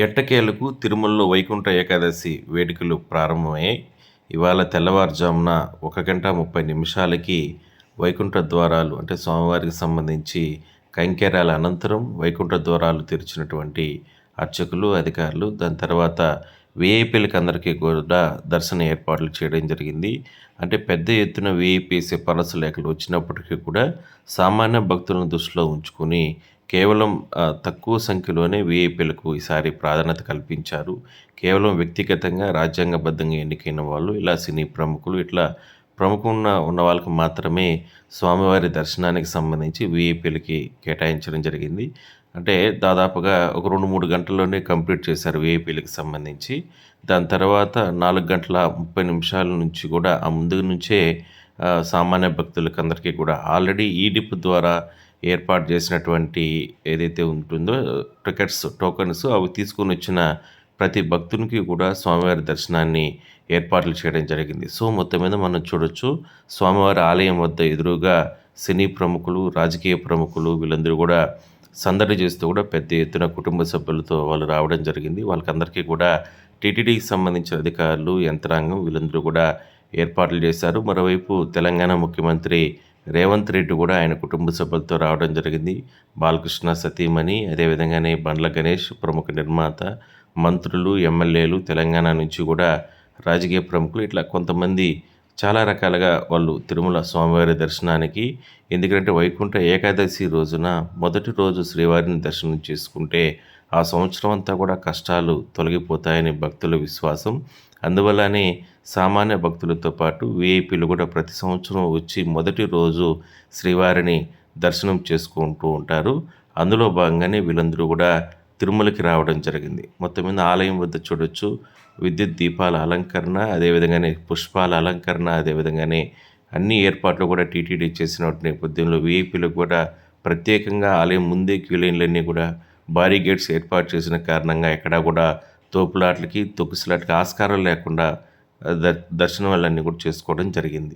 ఎట్టకేలకు తిరుమలలో వైకుంఠ ఏకాదశి వేడుకలు ప్రారంభమయ్యాయి. ఇవాళ తెల్లవారుజామున 1:30 వైకుంఠ ద్వారాలు అంటే స్వామివారికి సంబంధించి కైంకర్యాల అనంతరం వైకుంఠ ద్వారాలు తెరిచినటువంటి అర్చకులు, అధికారులు దాని తర్వాత వీఐపీలకు అందరికీ కూడా దర్శన ఏర్పాట్లు చేయడం జరిగింది. అంటే పెద్ద ఎత్తున వీఐపీ సిఫారసు లేఖలు వచ్చినప్పటికీ కూడా సామాన్య భక్తులను దృష్టిలో ఉంచుకొని కేవలం తక్కువ సంఖ్యలోనే వీఐపీలకు ఈసారి ప్రాధాన్యత కల్పించారు. కేవలం వ్యక్తిగతంగా రాజ్యాంగబద్ధంగా ఎన్నికైన వాళ్ళు, ఇలా సినీ ప్రముఖులు, ఇట్లా ఉన్న వాళ్ళకి మాత్రమే స్వామివారి దర్శనానికి సంబంధించి వీఐపీలకి కేటాయించడం జరిగింది. అంటే దాదాపుగా ఒక 2-3 గంటల్లోనే కంప్లీట్ చేశారు వీఐపీలకు సంబంధించి. దాని తర్వాత 4:30 నుంచి కూడా ఆ ముందు నుంచే సామాన్య భక్తులకు అందరికీ కూడా ఆల్రెడీ ఈ డిప్ ద్వారా ఏర్పాటు చేసినటువంటి ఏదైతే ఉంటుందో టోకన్స్ అవి తీసుకొని వచ్చిన ప్రతి భక్తునికి కూడా స్వామివారి దర్శనాన్ని ఏర్పాట్లు చేయడం జరిగింది. సో మొత్తం మీద మనం చూడొచ్చు, స్వామివారి ఆలయం వద్ద ఎదురుగా సినీ ప్రముఖులు, రాజకీయ ప్రముఖులు వీళ్ళందరూ కూడా సందడి చేస్తూ కూడా పెద్ద ఎత్తున కుటుంబ సభ్యులతో వాళ్ళు రావడం జరిగింది. వాళ్ళకందరికీ కూడా టీటీడీకి సంబంధించిన అధికారులు, యంత్రాంగం వీళ్ళందరూ కూడా ఏర్పాట్లు చేశారు. మరోవైపు తెలంగాణ ముఖ్యమంత్రి రేవంత్ రెడ్డి కూడా ఆయన కుటుంబ సభ్యులతో రావడం జరిగింది. బాలకృష్ణ సతీమణి, అదేవిధంగానే బండ్ల గణేష్, ప్రముఖ నిర్మాత, మంత్రులు, ఎమ్మెల్యేలు, తెలంగాణ నుంచి కూడా రాజకీయ ప్రముఖులు, ఇట్లా కొంతమంది చాలా రకాలుగా వాళ్ళు తిరుమల స్వామివారి దర్శనానికి, ఎందుకంటే వైకుంఠ ఏకాదశి రోజున మొదటి రోజు శ్రీవారిని దర్శనం చేసుకుంటే ఆ సంవత్సరం అంతా కూడా కష్టాలు తొలగిపోతాయని భక్తుల విశ్వాసం. అందువల్లనే సామాన్య భక్తులతో పాటు వీఐపీలు కూడా ప్రతి సంవత్సరం వచ్చి మొదటి రోజు శ్రీవారిని దర్శనం చేసుకుంటూ ఉంటారు. అందులో భాగంగానే వీళ్ళందరూ కూడా తిరుమలకి రావడం జరిగింది. మొత్తం మీద ఆలయం వద్ద చూడొచ్చు, విద్యుత్ దీపాల అలంకరణ, అదేవిధంగానే పుష్పాల అలంకరణ, అదేవిధంగానే అన్ని ఏర్పాట్లు కూడా టీటీడీ చేసిన నేపథ్యంలో వీఐపీలకు కూడా ప్రత్యేకంగా ఆలయం ముందే క్యూ లైన్లన్నీ కూడా భారీ గేట్స్ ఏర్పాటు చేసిన కారణంగా ఎక్కడా కూడా తోపులాట్లకి, తొక్కిసలాట్లకి ఆస్కారం లేకుండా దర్శనం వాళ్ళన్నీ కూడా చేసుకోవడం జరిగింది.